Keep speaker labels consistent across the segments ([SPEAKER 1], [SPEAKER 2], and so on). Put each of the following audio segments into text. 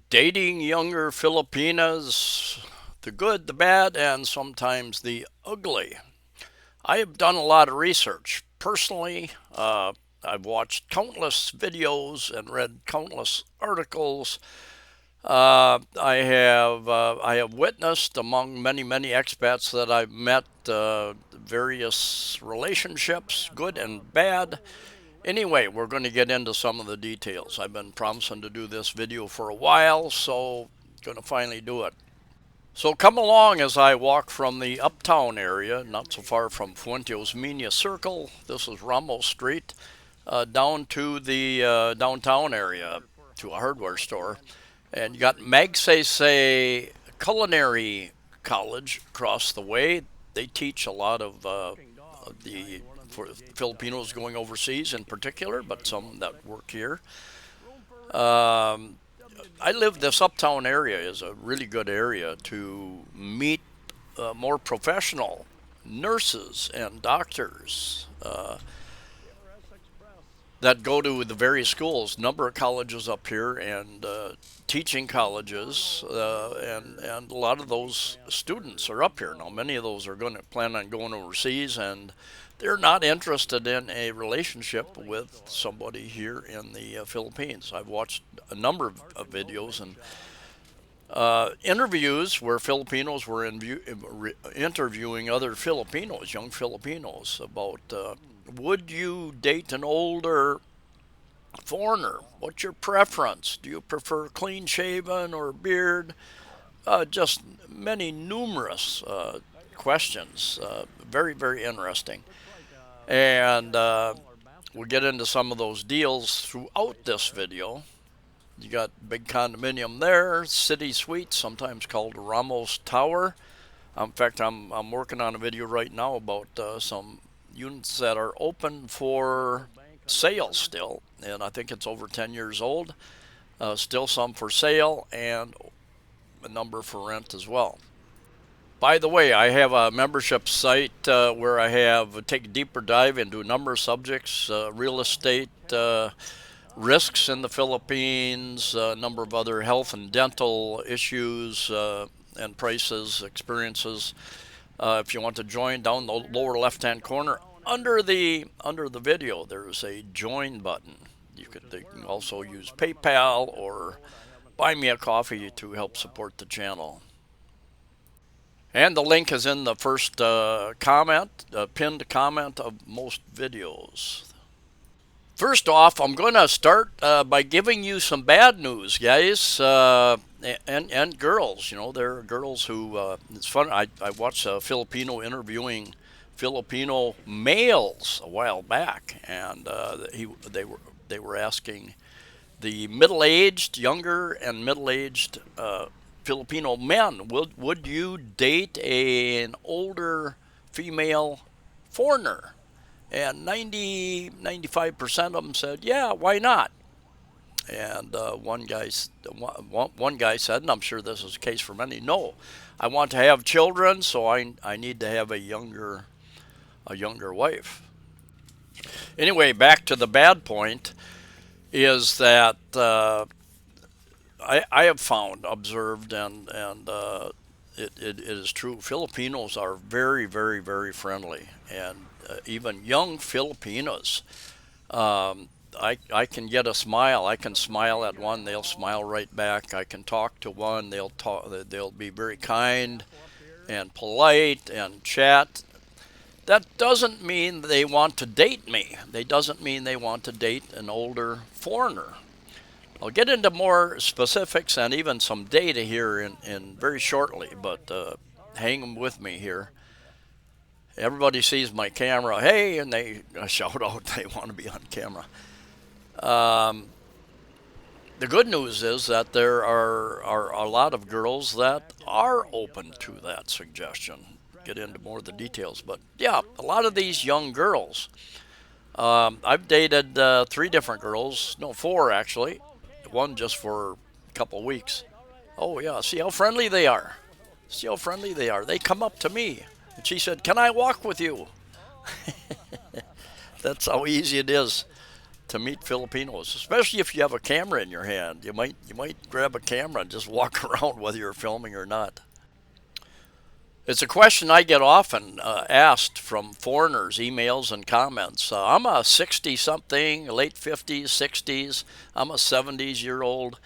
[SPEAKER 1] Dating younger Filipinas, the good, the bad, and sometimes the ugly. I have done a lot of research. Personally, I've watched countless videos and read countless articles. I have witnessed among many expats that I've met various relationships, good and bad. Anyway, we're going to get into some of the details. I've been promising to do this video for a while, so going to finally do it. So come along as I walk from the uptown area, not so far from Fuente's Minia Circle. This is Ramos Street, down to the downtown area to a hardware store. And you got Magsaysay Culinary College across the way. They teach a lot of the for Filipinos going overseas in particular, but some that work here. Um, I live this uptown area is a really good area to meet more professional nurses and doctors that go to the various schools. Number of colleges up here and teaching colleges, and a lot of those students are up here now. Many of those are going to plan on going overseas, and they're not interested in a relationship with somebody here in the Philippines. I've watched a number of videos and interviews where Filipinos were interviewing other Filipinos, young Filipinos, about would you date an older foreigner? What's your preference? Do you prefer clean shaven or beard? Just many numerous questions. Very interesting. And we'll get into some of those deals throughout this video. You got big condominium there, city suite, sometimes called Ramos Tower. In fact, I'm working on a video right now about some units that are open for sale still, and I think it's over 10 years old. Still some for sale and a number for rent as well. By the way, I have a membership site where I have take a deeper dive into a number of subjects, real estate, risks in the Philippines, a number of other health and dental issues and prices, experiences. If you want to join, down the lower left-hand corner under the video, there's a join button. You can also use PayPal or buy me a coffee to help support the channel. And the link is in the first pinned comment of most videos. First off, I'm going to start by giving you some bad news, guys, and girls. You know, there are girls who it's fun. I watched a Filipino interviewing Filipino males a while back, and they were asking the middle-aged, younger and middle-aged Filipino men, would you date an older female foreigner? And 95% of them said, yeah, why not? And one guy said, and I'm sure this is the case for many, no, I want to have children, so I need to have a younger wife. Anyway, back to the bad point is that I have found, observed, and it is true. Filipinos are very friendly, and even young Filipinos. I can get a smile. I can smile at one. They'll smile right back. I can talk to one. They'll be very kind and polite and chat. That doesn't mean they want to date me. They doesn't mean they want to date an older foreigner. I'll get into more specifics and even some data here in very shortly, but hang with me here. Everybody sees my camera, hey, and they shout out they want to be on camera. The good news is that there are a lot of girls that are open to that suggestion. Get into more of the details, but yeah, a lot of these young girls. I've dated 3 different girls, no, 4 actually. One just for a couple of weeks. Oh yeah, see how friendly they are. See how friendly they are. They come up to me, and she said, "Can I walk with you?" That's how easy it is to meet Filipinos, especially if you have a camera in your hand. You might grab a camera and just walk around whether you're filming or not. It's a question I get often asked from foreigners, emails and comments. I'm a 60 something, late 50s, 60s. I'm a 70s-year-old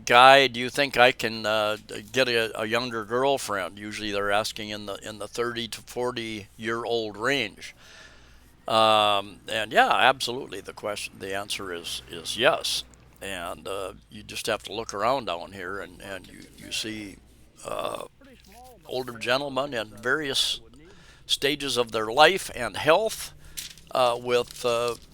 [SPEAKER 1] guy. Do you think I can get a younger girlfriend? Usually they're asking in the 30 to 40-year-old range. And yeah, absolutely. The answer is yes. And you just have to look around down here, and you see older gentlemen in various stages of their life and health, with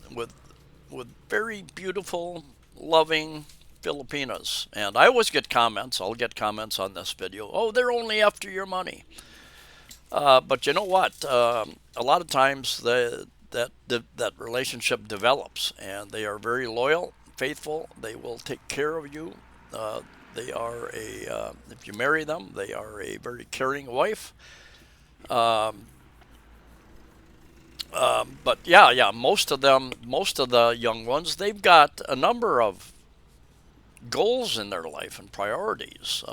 [SPEAKER 1] with very beautiful, loving Filipinas. And I always get comments. I'll get comments on this video. Oh, they're only after your money. But you know what? A lot of times that relationship develops, and they are very loyal, faithful. They will take care of you. Uh, they are if you marry them, they are a very caring wife. Um, but yeah, yeah, most of them, most of the young ones, they've got a number of goals in their life and priorities.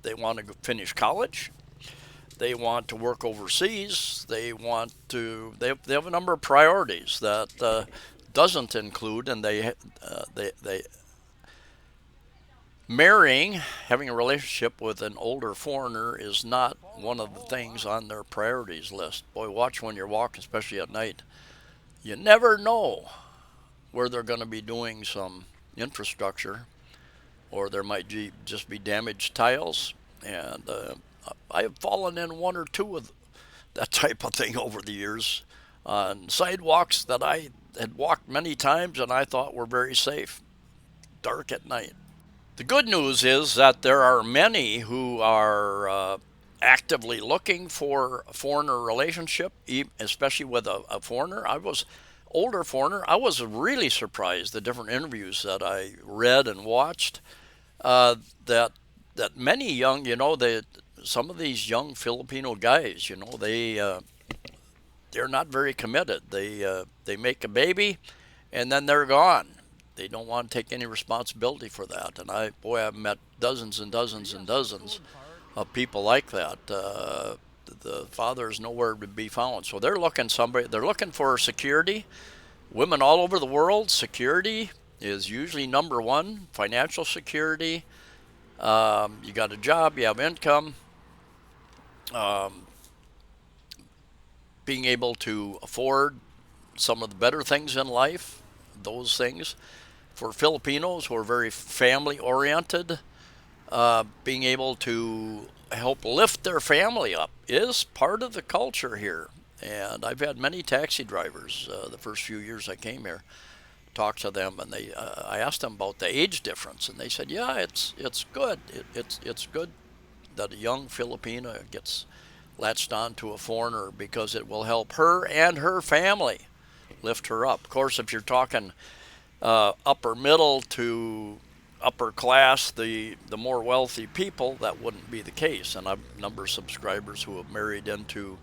[SPEAKER 1] They want to finish college. They want to work overseas. They have a number of priorities that doesn't include, and they marrying, having a relationship with an older foreigner is not one of the things on their priorities list. Boy, watch when you're walking, especially at night. You never know where they're going to be doing some infrastructure, or there might just be damaged tiles. And I have fallen in one or two of that type of thing over the years on sidewalks that I had walked many times and I thought were very safe, dark at night. The good news is that there are many who are actively looking for a foreigner relationship, especially with a foreigner. Older foreigner. I was really surprised the different interviews that I read and watched. That many young, some of these young Filipino guys, they're not very committed. They make a baby, and then they're gone. They don't want to take any responsibility for that. And I've met dozens and dozens and dozens of people like that. The father is nowhere to be found. So they're looking for security. Women all over the world, security is usually number one. Financial security. You got a job, you have income. Um, Being able to afford some of the better things in life, those things. For Filipinos who are very family oriented, being able to help lift their family up is part of the culture here. And I've had many taxi drivers the first few years I came here, talk to them, and I asked them about the age difference, and they said, yeah, it's good. It's good that a young Filipina gets latched on to a foreigner because it will help her and her family lift her up. Of course, if you're talking upper middle to upper class, the more wealthy people, that wouldn't be the case. And I've a number of subscribers who have married into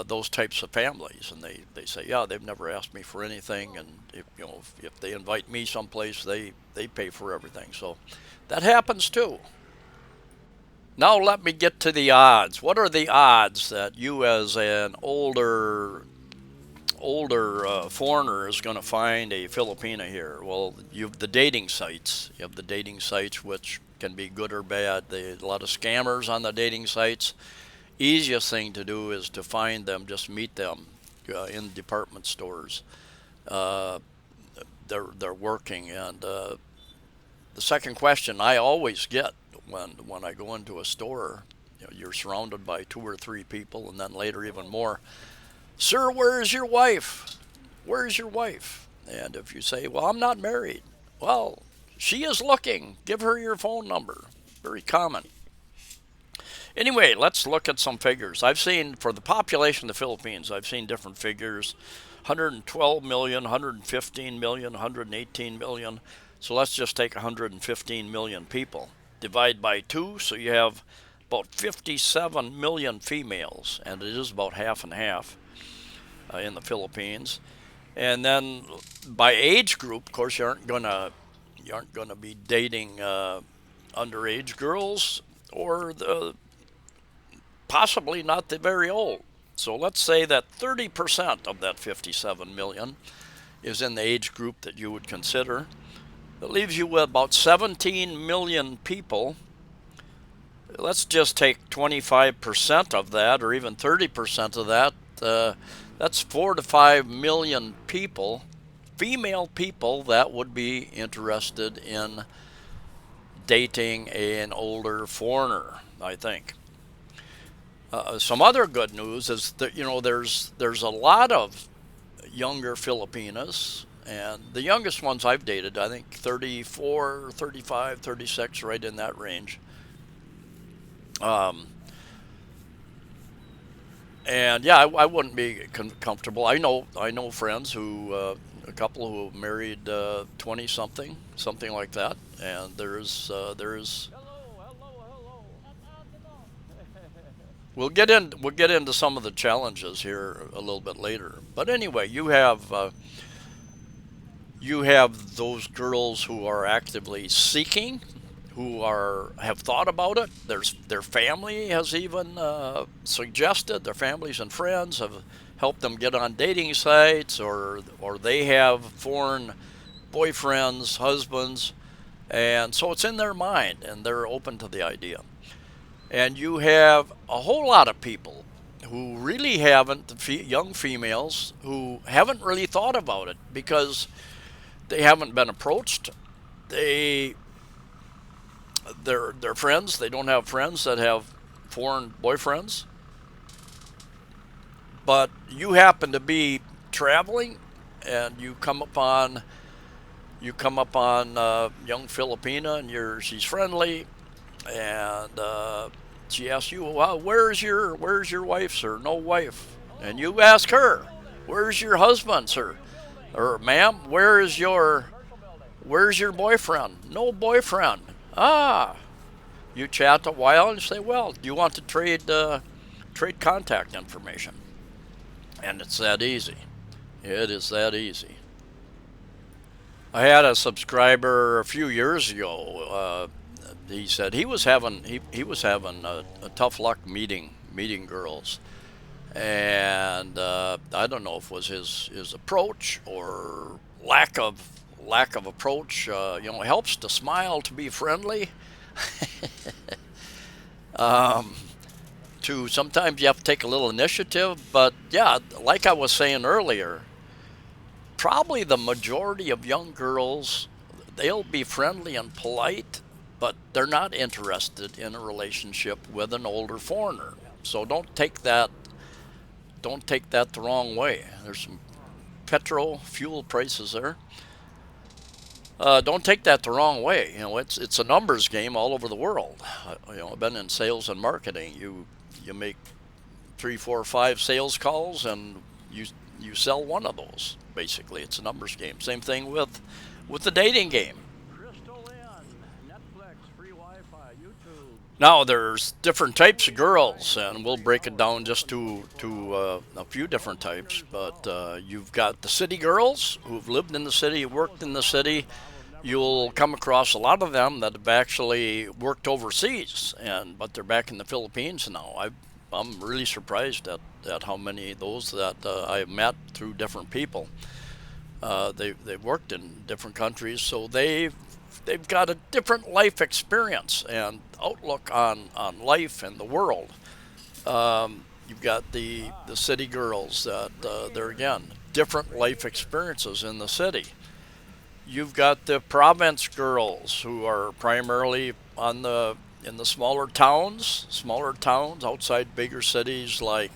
[SPEAKER 1] those types of families, and they say, yeah, they've never asked me for anything, and if they invite me someplace, they pay for everything. So that happens too. Now let me get to the odds. What are the odds that you, as an older foreigner, is going to find a Filipina here? Well, you have the dating sites. You have the dating sites, which can be good or bad. A lot of scammers on the dating sites. Easiest thing to do is to find them, just meet them in department stores. Uh, they're working, and the second question I always get when I go into a store, you're surrounded by two or three people, and then later even more. Sir, where is your wife? Where is your wife? And if you say, well, I'm not married, well, she is looking. Give her your phone number. Very common. Anyway, let's look at some figures. I've seen, for the population of the Philippines, I've seen different figures: 112 million, 115 million, 118 million. So let's just take 115 million people. Divide by 2, so you have about 57 million females, and it is about half and half in the Philippines. And then by age group, of course, you aren't gonna be dating underage girls or possibly not the very old. So let's say that 30% of that 57 million is in the age group that you would consider. That leaves you with about 17 million people. Let's just take 25% of that, or even 30% of that. That's 4 to 5 million people, female people, that would be interested in dating an older foreigner, I think. Some other good news is that there's a lot of younger Filipinas, and the youngest ones I've dated, I think 34, 35, 36, right in that range. Um, and yeah, I wouldn't be comfortable. I know friends who a couple who married 20 something like that, and there's we'll get into some of the challenges here a little bit later. But anyway, you have those girls who are actively seeking, who have thought about it. Their family has even suggested. Their families and friends have helped them get on dating sites, or they have foreign boyfriends, husbands, and so it's in their mind, and they're open to the idea. And you have a whole lot of people who really haven't, young females who haven't really thought about it because they haven't been approached. They their friends, they don't have friends that have foreign boyfriends. But you happen to be traveling, and you come upon young Filipina, and she's friendly, and she asks you, well, where's your wife, sir? No wife. And you ask her, where's your husband, sir? Or ma'am, where's your boyfriend? No boyfriend. Ah, you chat a while and say, well, do you want to trade contact information? And it's that easy. It is that easy. I had a subscriber a few years ago. He said he was having a tough luck meeting girls, and I don't know if it was his approach or lack of approach. It helps to smile, to be friendly. um, to sometimes you have to take a little initiative, but yeah, like I was saying earlier, probably the majority of young girls, they'll be friendly and polite, but they're not interested in a relationship with an older foreigner. So don't take that the wrong way. There's some petrol fuel prices there. Don't take that the wrong way. It's a numbers game all over the world. I've been in sales and marketing. You make three, four, five sales calls, and you sell one of those. Basically, it's a numbers game. Same thing with the dating game. Now there's different types of girls, and we'll break it down just to a few different types. But you've got the city girls who've lived in the city, worked in the city. You'll come across a lot of them that have actually worked overseas, but they're back in the Philippines now. I'm really surprised at how many of those that I've met through different people. They've worked in different countries, so they've got a different life experience and outlook on life and the world. You've got the city girls that they're, again, different life experiences in the city. You've got the province girls who are primarily in the smaller towns outside bigger cities like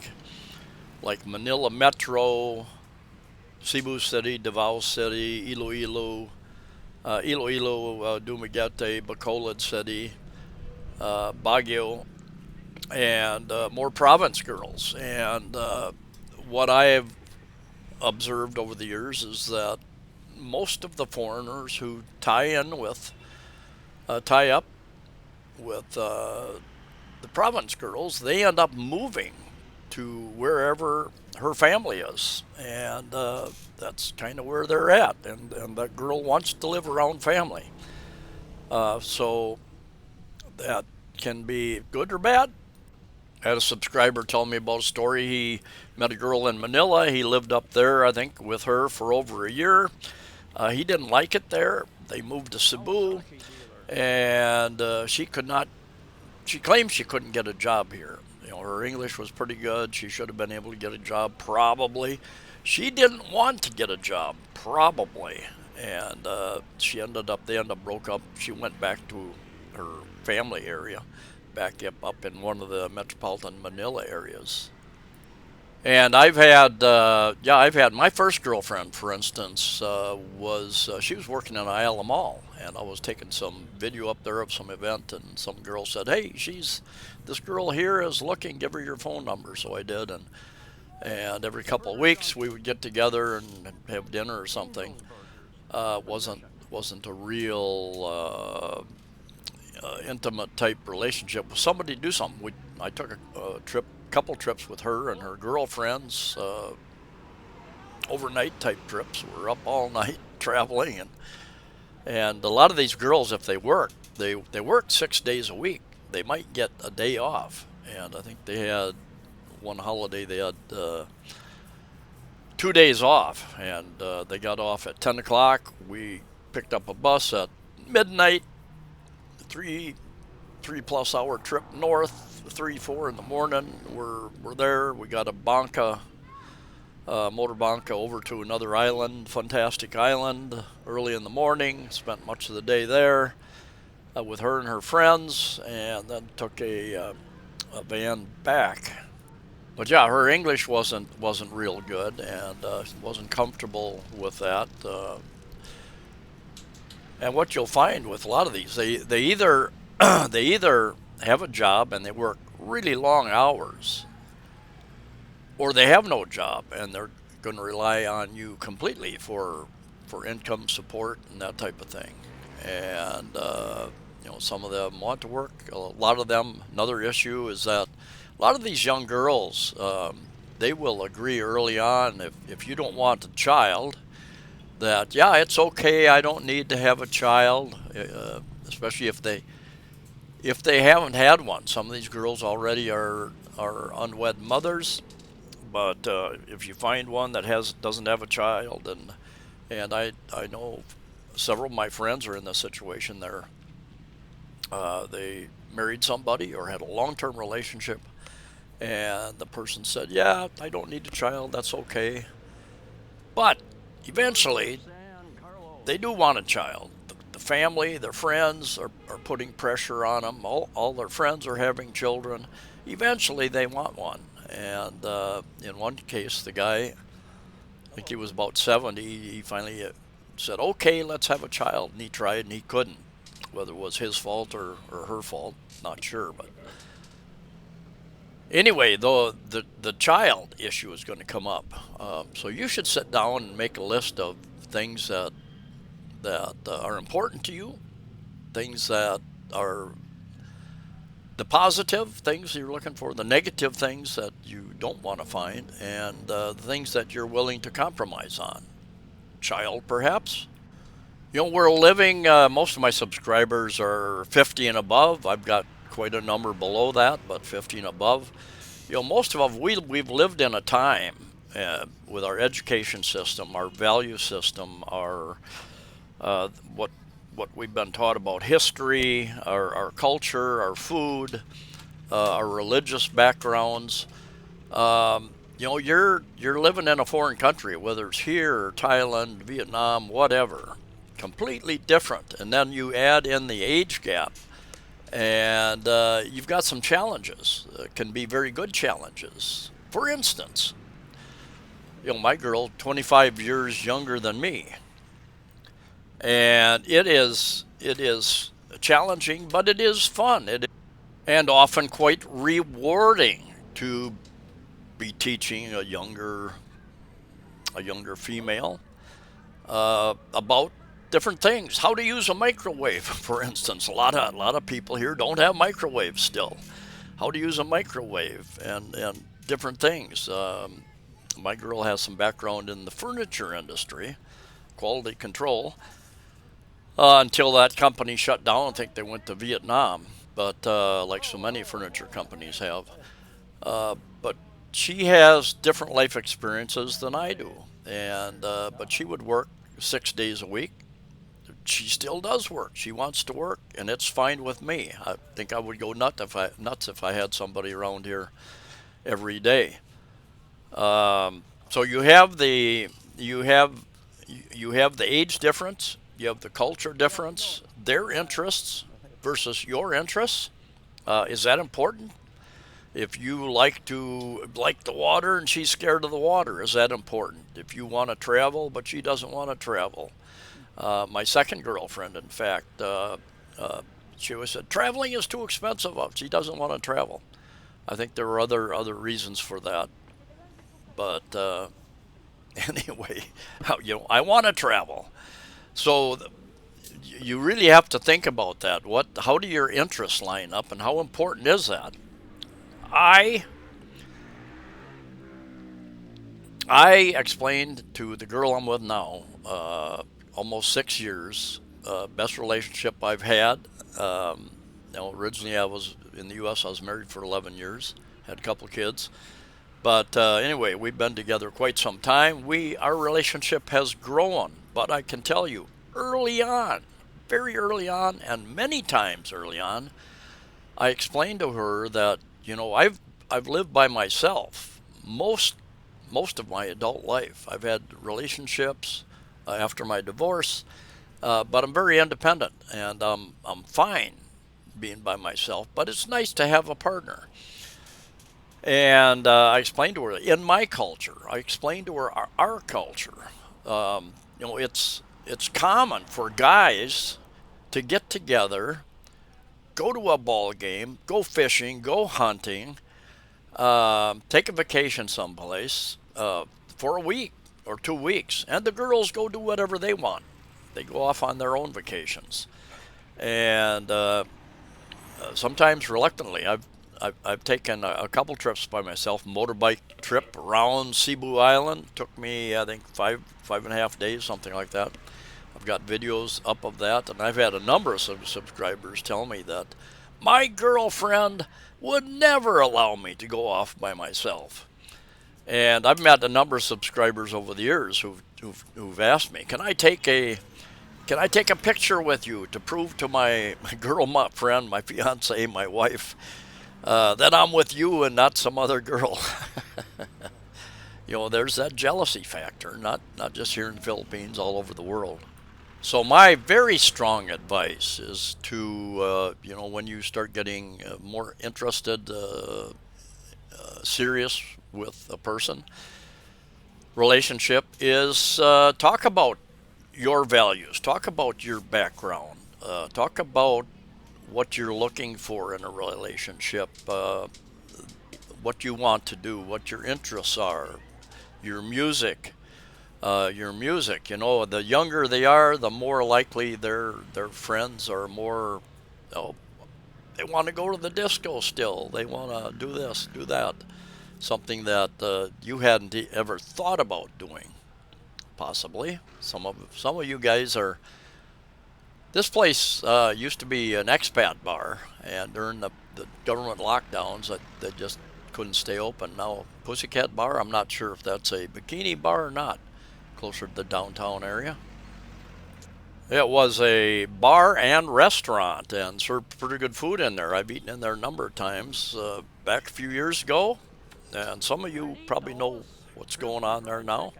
[SPEAKER 1] Manila Metro, Cebu City, Davao City, Iloilo, Dumaguete, Bacolod City, Baguio, and more province girls. And what I have observed over the years is that most of the foreigners who tie up with the province girls, they end up moving. to wherever her family is, and that's kind of where they're at. And that girl wants to live around family, so that can be good or bad. I had a subscriber tell me about a story. He met a girl in Manila. He lived up there, I think, with her for over a year. He didn't like it there. They moved to Cebu, and she could not. She claimed she couldn't get a job here. You know, her English was pretty good. She should have been able to get a job, probably. She didn't want to get a job, probably, and she ended up. They ended up broke up. She went back to her family area, back up in one of the metropolitan Manila areas. And I've had my first girlfriend, for instance, was she was working in Isle Mall, and I was taking some video up there of some event, and some girl said, "Hey, she's this girl here is looking. Give her your phone number." So I did, and every couple of weeks we would get together and have dinner or something. Wasn't a real intimate type relationship with somebody to do something. I took a couple trips with her and her girlfriends, overnight type trips. We're up all night traveling, and a lot of these girls, if they work 6 days a week. They might get a day off, and I think they had one holiday. They had 2 days off, and they got off at 10 o'clock. We picked up a bus at midnight. Three plus hour trip north, 3-4 in the morning. We're there. We got a motor banca over to another island, fantastic island, early in the morning. Spent much of the day there with her and her friends, and then took a van back. But yeah, her English wasn't real good, and wasn't comfortable with that. And what you'll find with a lot of these, they either they either have a job and they work really long hours, or they have no job and they're going to rely on you completely for income support and that type of thing. And some of them want to work. A lot of them. Another issue is that a lot of these young girls, they will agree early on, if you don't want a child, that yeah, it's okay. I don't need to have a child, especially if they haven't had one. Some of these girls already are unwed mothers, but if you find one that doesn't have a child, and I know several of my friends are in this situation. They married somebody or had a long-term relationship, and the person said, "Yeah, I don't need a child. That's okay." But eventually, they do want a child. The family, their friends are putting pressure on them. All their friends are having children. Eventually, they want one. And in one case, the guy, I think he was about 70, he finally said, "Okay, let's have a child." And he tried, and he couldn't. Whether it was his fault or her fault, not sure. But anyway, though, the child issue is going to come up. So you should sit down and make a list of things that are important to you, things that are the positive things you're looking for, the negative things that you don't want to find, and the things that you're willing to compromise on. Child, perhaps. We're living, most of my subscribers are 50 and above. I've got quite a number below that, but 50 and above. Most of us, we've lived in a time with our education system, our value system, our what we've been taught about history, our culture, our food, our religious backgrounds. You're living in a foreign country, whether it's here or Thailand, Vietnam, whatever, completely different. And then you add in the age gap, and you've got some challenges. Can be very good challenges. For instance, my girl, 25 years younger than me, and it is challenging, but it is fun. And often quite rewarding to be teaching a younger female about different things. How to use a microwave, for instance. A lot of people here don't have microwaves still. How to use a microwave, and different things. My girl has some background in the furniture industry, quality control, until that company shut down. I think they went to Vietnam, but like so many furniture companies have. But she has different life experiences than I do, and but she would work 6 days a week. She still does work. She wants to work, and it's fine with me. I think I would go nuts if I had somebody around here every day. So you have the age difference, you have the culture difference, their interests versus your interests. Is that important? If you like the water and she's scared of the water, is that important? If you want to travel but she doesn't want to travel. My second girlfriend, in fact, she always said traveling is too expensive. She doesn't want to travel. I think there were other reasons for that, but anyway, I want to travel. So you really have to think about that. How do your interests line up, and how important is that? I I explained to the girl I'm with now, almost 6 years, best relationship I've had. Originally I was in the U.S. I was married for 11 years, had a couple kids. But anyway, we've been together quite some time. Our relationship has grown, but I can tell you, early on, very early on, and many times early on, I explained to her that I've lived by myself most of my adult life. I've had relationships after my divorce, but I'm very independent, and I'm fine being by myself. But it's nice to have a partner. And I explained to her in my culture. I explained to her our culture. It's common for guys to get together, go to a ball game, go fishing, go hunting, take a vacation someplace for a week or 2 weeks, and the girls go do whatever they want. They go off on their own vacations, and sometimes reluctantly, I've taken a couple trips by myself. Motorbike trip around Cebu Island took me, I think, 5.5 days, something like that. I've got videos up of that, and I've had a number of subscribers tell me that my girlfriend would never allow me to go off by myself. And I've met a number of subscribers over the years who've asked me, can I take a picture with you to prove to my girl friend, my fiance, my wife, that I'm with you and not some other girl? There's that jealousy factor, not just here in the Philippines, all over the world. So my very strong advice is to, when you start getting more interested, serious with a person, relationship, is talk about your values, talk about your background, talk about what you're looking for in a relationship, what you want to do, what your interests are, your music. The younger they are, the more likely their friends are more. Oh, they want to go to the disco still. They want to do this, do that, something that you hadn't ever thought about doing. Possibly some of you guys are. This place used to be an expat bar, and during the government lockdowns, they just couldn't stay open. Now, Pussycat Bar, I'm not sure if that's a bikini bar or not, closer to the downtown area. It was a bar and restaurant and served pretty good food in there. I've eaten in there a number of times back a few years ago, and some of you probably know what's going on there now.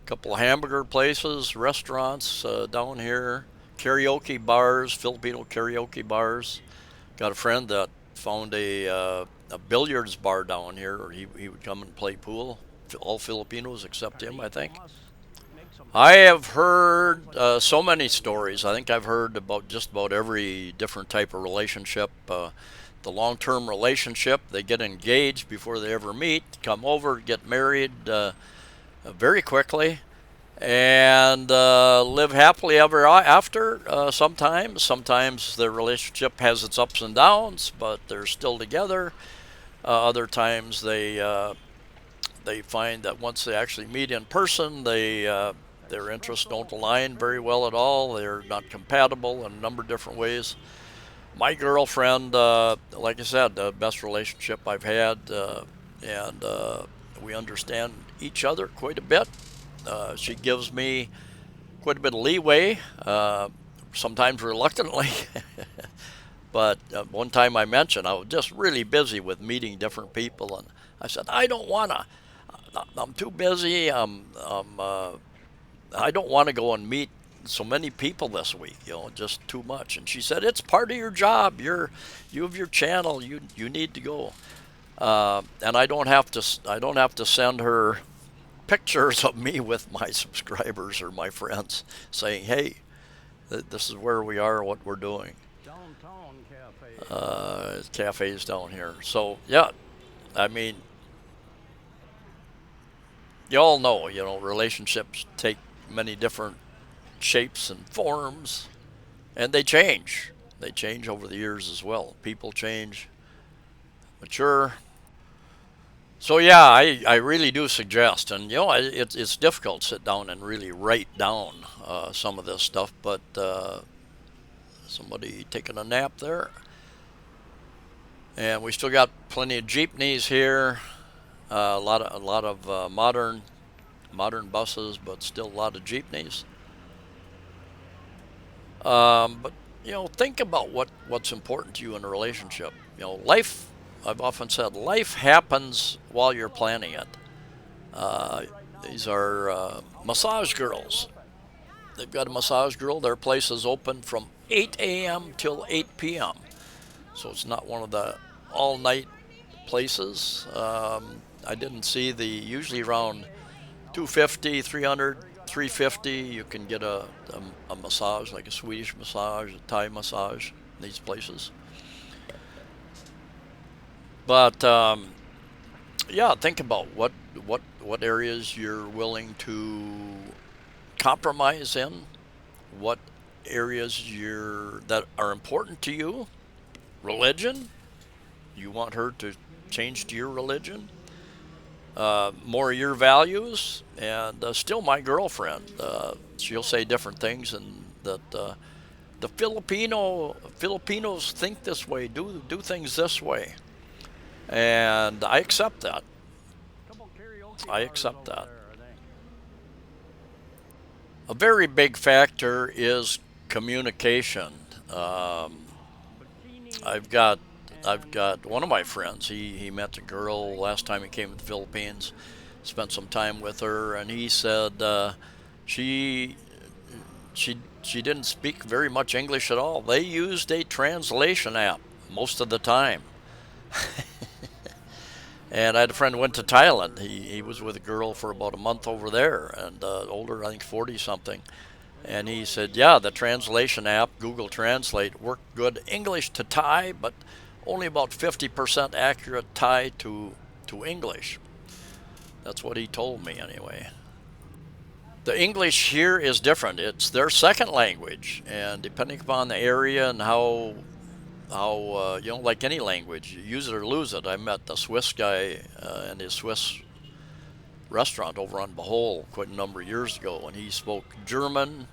[SPEAKER 1] A couple of hamburger places, restaurants down here, karaoke bars, Filipino karaoke bars. Got a friend that found a billiards bar down here, or he would come and play pool. All Filipinos except him, I think. I have heard so many stories. I think I've heard about just about every different type of relationship. The long-term relationship, they get engaged before they ever meet, come over, get married very quickly, and live happily ever after. Sometimes the relationship has its ups and downs, but they're still together. Other times they find that once they actually meet in person, their interests don't align very well at all. They're not compatible in a number of different ways. My girlfriend, like I said, the best relationship I've had, and we understand each other quite a bit. She gives me quite a bit of leeway, sometimes reluctantly. But one time I mentioned I was just really busy with meeting different people, and I said I don't wanna. I'm too busy. I don't want to go and meet so many people this week. Just too much. And she said it's part of your job. You have your channel. You need to go. And I don't have to send her pictures of me with my subscribers or my friends saying, hey, this is where we are, what we're doing. Cafes down here. So yeah, I mean, you all know, relationships take many different shapes and forms, and they change. They change over the years as well. People change, mature. So yeah, I really do suggest, and it's difficult to sit down and really write down some of this stuff, but somebody taking a nap there. And we still got plenty of jeepneys here, a lot of modern buses, but still a lot of jeepneys. But think about what's important to you in a relationship. Life. I've often said life happens while you're planning it. Uh, these are massage girls. They've got a massage girl. Their place is open from 8 a.m. till 8 p.m. So it's not one of the all-night places. I didn't see usually around 250, 300, 350. You can get a massage, like a Swedish massage, a Thai massage in these places. But yeah, think about what areas you're willing to compromise in, what areas that are important to you. Religion, you want her to change to your religion. More your values, and still my girlfriend. She'll say different things, and that the Filipinos think this way, do things this way, and I accept that. I accept that. A very big factor is communication. I've got I've got one of my friends. He met a girl last time he came to the Philippines. Spent some time with her, and he said she she didn't speak very much English at all. They used a translation app most of the time. And I had a friend who went to Thailand. He was with a girl for about a month over there, and older, I think 40 something. And he said, yeah, the translation app, Google Translate, worked good English to Thai, but only about 50% accurate Thai to English. That's what he told me anyway. The English here is different. It's their second language, and depending upon the area and how like any language, you use it or lose it. I met a Swiss guy in his Swiss restaurant over on Bohol quite a number of years ago, and he spoke German,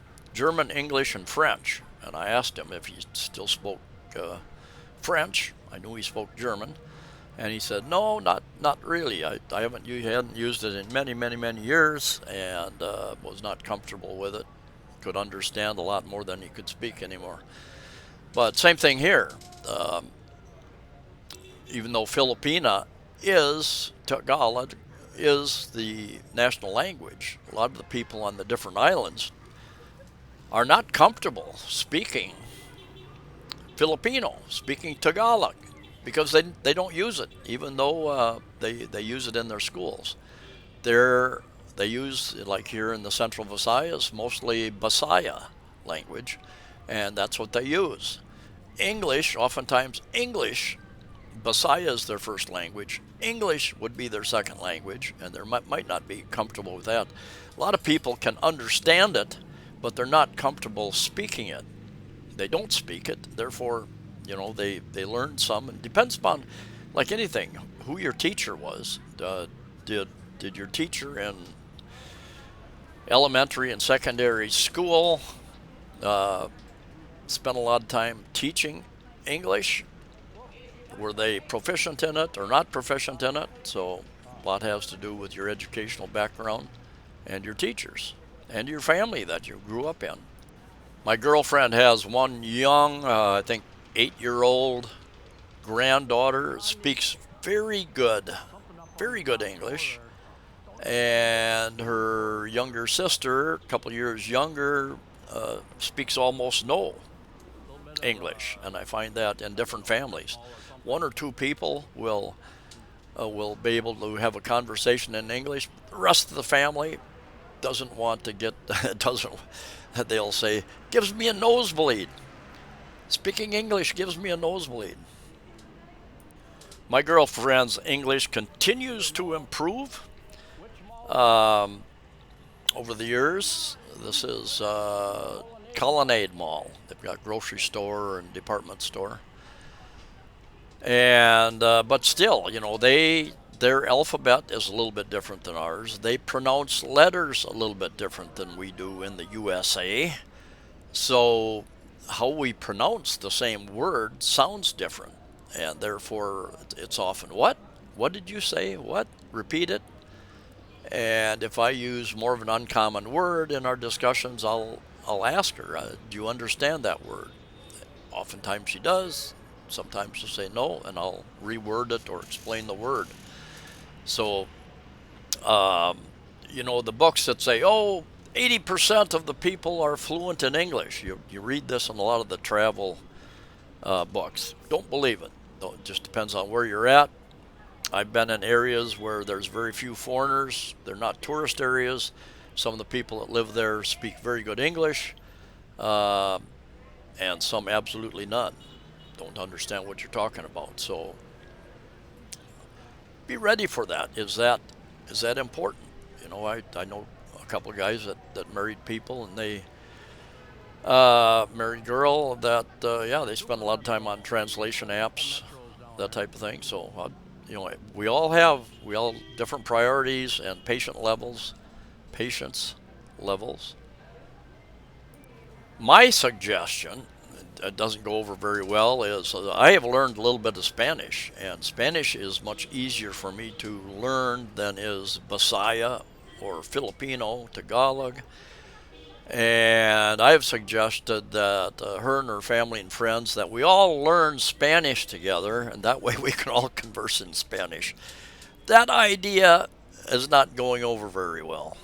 [SPEAKER 1] English, and French. And I asked him if he still spoke French. I knew he spoke German, and he said, "No, not really. I hadn't used it in many years, and was not comfortable with it. Could understand a lot more than he could speak anymore." But same thing here. Even though Filipina is Tagalog is the national language, a lot of the people on the different islands are not comfortable speaking Filipino, speaking Tagalog, because they don't use it, even though they use it in their schools. They use, like here in the Central Visayas, mostly Bisaya language, and that's what they use. English, oftentimes English, Bisaya is their first language. English would be their second language, and they might not be comfortable with that. A lot of people can understand it, but they're not comfortable speaking it. They don't speak it, therefore, they learn some. It depends upon like anything, who your teacher was. Did did your teacher in elementary and secondary school uh, spend a lot of time teaching English? Were they proficient in it or not proficient in it? So a lot has to do with your educational background and your teachers and your family that you grew up in. My girlfriend has one young, I think, 8-year-old granddaughter, speaks very good English. And her younger sister, a couple years younger, speaks almost no English. And I find that in different families, one or two people will be able to have a conversation in English. The rest of the family doesn't want to get doesn't. They'll say, "Gives me a nosebleed. Speaking English gives me a nosebleed." My girlfriend's English continues to improve um, over the years. This is Colonnade Mall. They've got grocery store and department store, and but still, their alphabet is a little bit different than ours. They pronounce letters a little bit different than we do in the USA. So how we pronounce the same word sounds different, and therefore it's often what? What did you say? What? Repeat it. And if I use more of an uncommon word in our discussions, I'll ask her, "Do you understand that word?" Oftentimes she does. Sometimes she'll say no, and I'll reword it or explain the word. So, um, the books that say, "Oh, 80% of the people are fluent in English." You read this in a lot of the travel books. Don't believe it. It just depends on where you're at. I've been in areas where there's very few foreigners. They're not tourist areas. Some of the people that live there speak very good English, uh, and some absolutely none. Don't understand what you're talking about. So be ready for that. Is that important? I know a couple of guys that married people, and they married girl that yeah, they spend a lot of time on translation apps, that type of thing. So we all different priorities and patience levels. My suggestion, it doesn't go over very well, is I have learned a little bit of Spanish, and Spanish is much easier for me to learn than is Bisaya or Filipino, Tagalog. And I've suggested that her and her family and friends that we all learn Spanish together, and that way we can all converse in Spanish. That idea is not going over very well.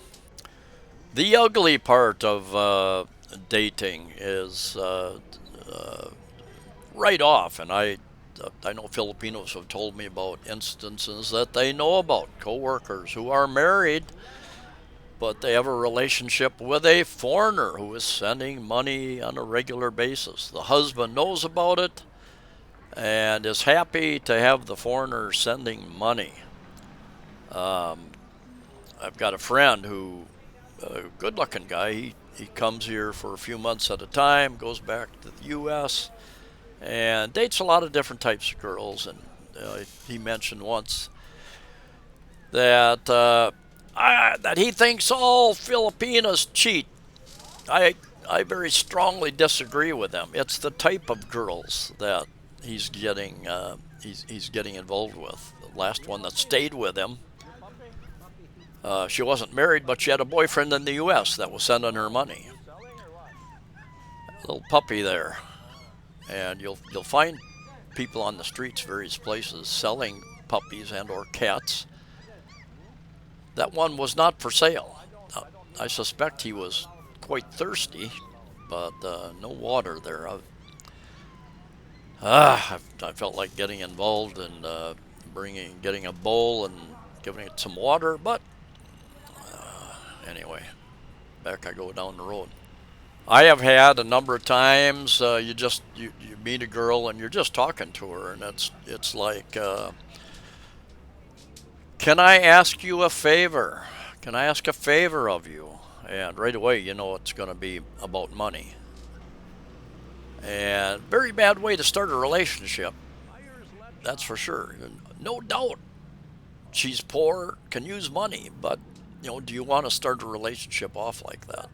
[SPEAKER 1] The ugly part of dating is right off, and I know Filipinos have told me about instances that they know about coworkers who are married, but they have a relationship with a foreigner who is sending money on a regular basis. The husband knows about it and is happy to have the foreigner sending money. Um, I've got a friend who, a good-looking guy. He comes here for a few months at a time, goes back to the U.S. and dates a lot of different types of girls. And he mentioned once that that he thinks all Filipinas cheat. I I very strongly disagree with him. It's the type of girls that he's getting involved with. The last one that stayed with him, she wasn't married, but she had a boyfriend in the U.S. that was sending her money. A little puppy there, and you'll find people on the streets, various places, selling puppies and or cats. That one was not for sale. I suspect he was quite thirsty, but no water there. I felt like getting involved and getting a bowl and giving it some water, but anyway, back I go down the road. I have had a number of times. You meet a girl and you're just talking to her, and it's like, can I ask you a favor? Can I ask a favor of you? And right away, you know it's going to be about money. And very bad way to start a relationship. That's for sure. No doubt, she's poor, can use money, but do you want to start a relationship off like that?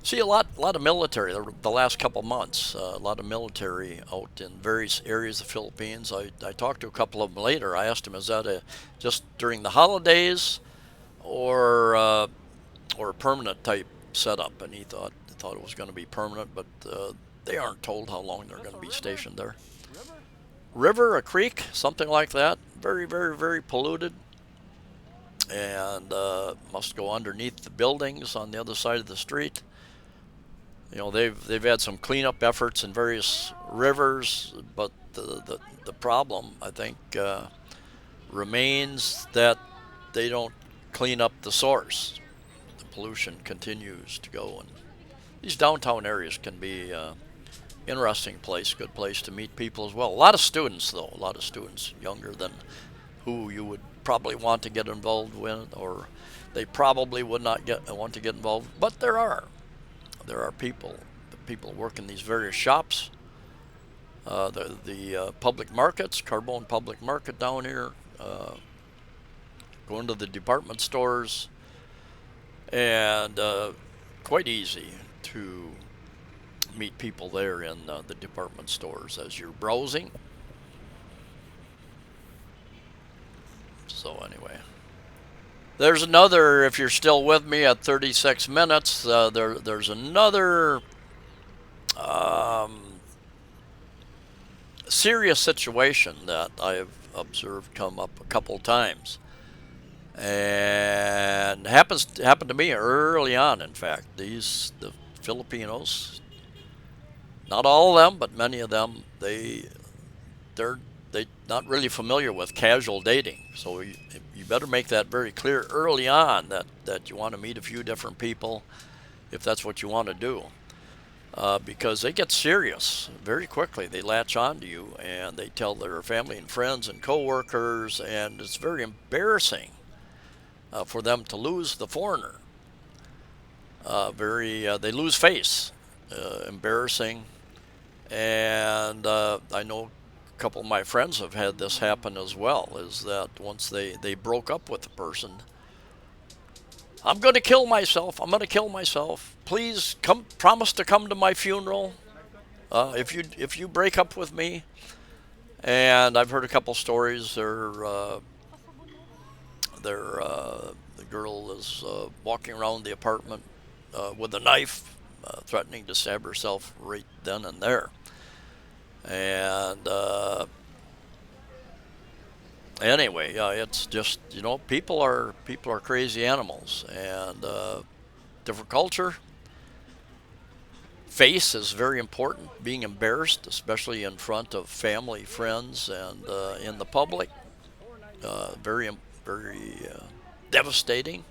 [SPEAKER 1] See a lot of military the last couple months. A lot of military out in various areas of the Philippines. I talked to a couple of them later. I asked him, "Is that just during the holidays, or a permanent type setup?" And he thought it was going to be permanent, but they aren't told how long they're going to be stationed there. River, a creek, something like that. Very, very, very polluted, and must go underneath the buildings on the other side of the street. They've had some cleanup efforts in various rivers, but the problem, I think, remains that they don't clean up the source. The pollution continues to go, and these downtown areas can be interesting place, good place to meet people as well. A lot of students, though, a lot of students younger than who you would probably want to get involved with, or they probably would not want to get involved. But there are people work in these various shops, the public markets, Carbone Public Market down here, going to the department stores, and quite easy to meet people there in the department stores as you're browsing. So anyway, there's another. If you're still with me at 36 minutes, there's another um, serious situation that I've observed come up a couple times, and happened to me early on. In fact, the Filipinos, not all of them, but many of them, they're not really familiar with casual dating. So you better make that very clear early on that you want to meet a few different people if that's what you want to do. Because they get serious very quickly. They latch on to you and they tell their family and friends and coworkers, and it's very embarrassing for them to lose the foreigner. They lose face, embarrassing, and I know a couple of my friends have had this happen as well. Is that once they broke up with the person, I'm going to kill myself. I'm going to kill myself. Please come. Promise to come to my funeral. If you break up with me. And I've heard a couple stories. The girl is walking around the apartment with a knife, threatening to stab herself right then and there. And anyway, yeah, it's just people are crazy animals, and different culture. Face is very important. Being embarrassed, especially in front of family, friends, and in the public, very very devastating.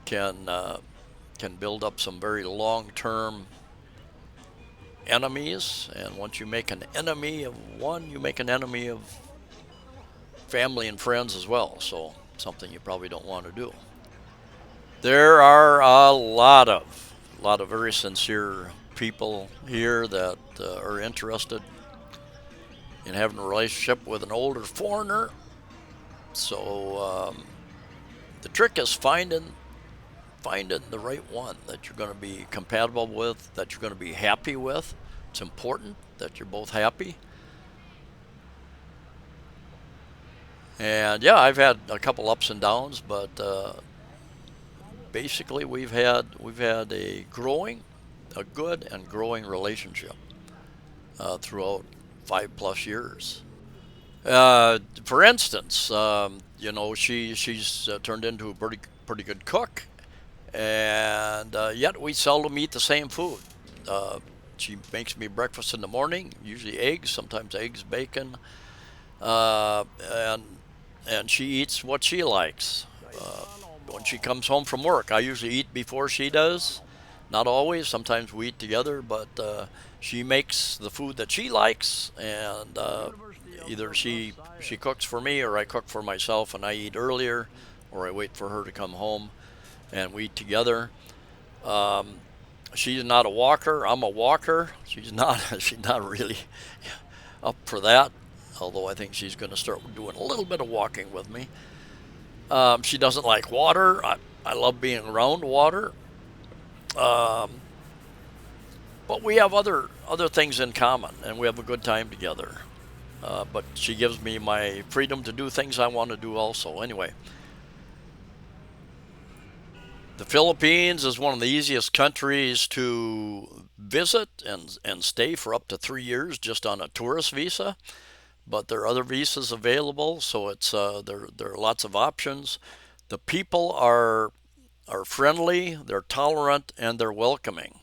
[SPEAKER 1] Can build up some very long-term enemies, and once you make an enemy of one, you make an enemy of family and friends as well. So something you probably don't want to do. There are a lot of very sincere people here that are interested in having a relationship with an older foreigner. So the trick is finding the right one that you're going to be compatible with, that you're going to be happy with. It's important that you're both happy. And yeah, I've had a couple ups and downs, but basically we've had a good and growing relationship throughout 5+ years. For instance, she's turned into a pretty good cook, and yet we seldom eat the same food. She makes me breakfast in the morning, usually eggs, sometimes eggs, bacon, uh, and and she eats what she likes. Uh, when she comes home from work, I usually eat before she does. Not always. Sometimes we eat together, but she makes the food that she likes, and either she cooks for me or I cook for myself, and I eat earlier, or I wait for her to come home, and we eat together. Um, she's not a walker. I'm a walker. She's not. She's not really up for that. although I think she's going to start doing a little bit of walking with me. She doesn't like water. I love being around water. Um, but we have other things in common, and we have a good time together. But she gives me my freedom to do things I want to do also. Anyway, the Philippines is one of the easiest countries to visit and stay for up to 3 years just on a tourist visa. But there are other visas available, so there are lots of options. The people are friendly, they're tolerant, and they're welcoming.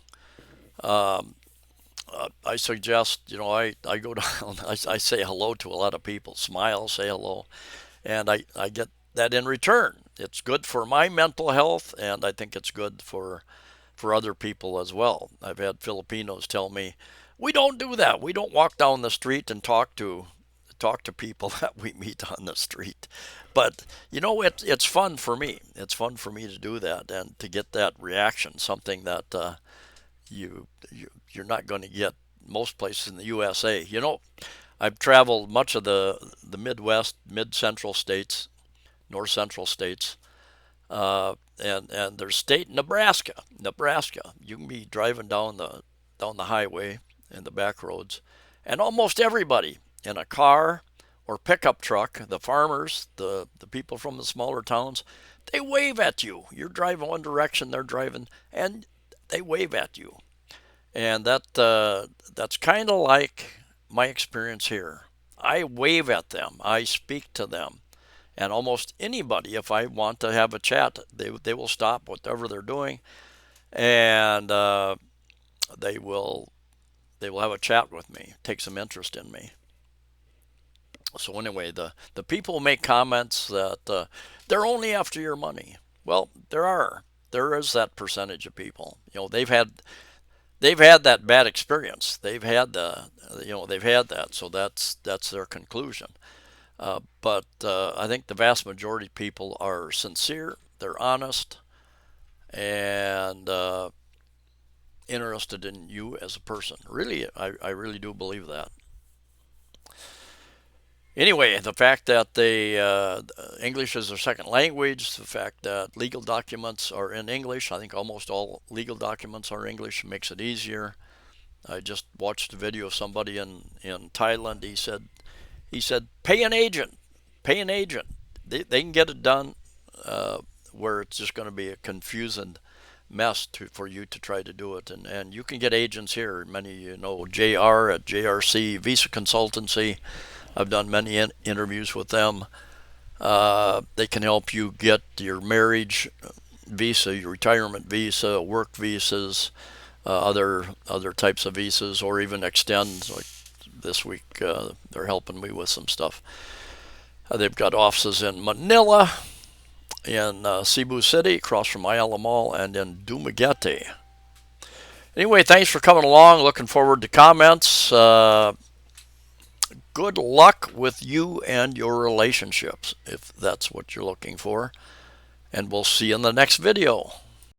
[SPEAKER 1] Um, I suggest, I go down, I say hello to a lot of people, smile, say hello, and I get that in return. It's good for my mental health, and I think it's good for other people as well. I've had Filipinos tell me, we don't do that. We don't walk down the street and talk to people that we meet on the street. But it's fun for me. It's fun for me to do that and to get that reaction, something that you're not going to get most places in the USA. I've traveled much of the Midwest, mid central states, north central states, and there's state Nebraska. Nebraska. You can be driving down the highway and the back roads, and almost everybody in a car or pickup truck, the farmers, the people from the smaller towns, they wave at you. You're driving one direction, they're driving, and they wave at you. And that's kind of like my experience here. I wave at them. I speak to them. And almost anybody, if I want to have a chat, they will stop whatever they're doing, and they will they will have a chat with me, take some interest in me. So anyway, the people make comments that they're only after your money. Well, there is that percentage of people. They've had that bad experience. They've had that, so that's their conclusion. But I think the vast majority of people are sincere, they're honest, and interested in you as a person. Really, I really do believe that. Anyway, the fact that English is their second language, the fact that legal documents are in English, I think almost all legal documents are English, makes it easier. I just watched a video of somebody in Thailand. He said, pay an agent, pay an agent. They can get it done where it's just going to be a confusing mess for you to try to do it. And you can get agents here. Many JR at JRC Visa Consultancy. I've done many interviews with them. They can help you get your marriage visa, your retirement visa, work visas, other types of visas, or even extend. Like this week, they're helping me with some stuff. They've got offices in Manila, in Cebu City, across from Ayala Mall, and in Dumaguete. Anyway, thanks for coming along. Looking forward to comments. Good luck with you and your relationships, if that's what you're looking for. And we'll see you in the next video.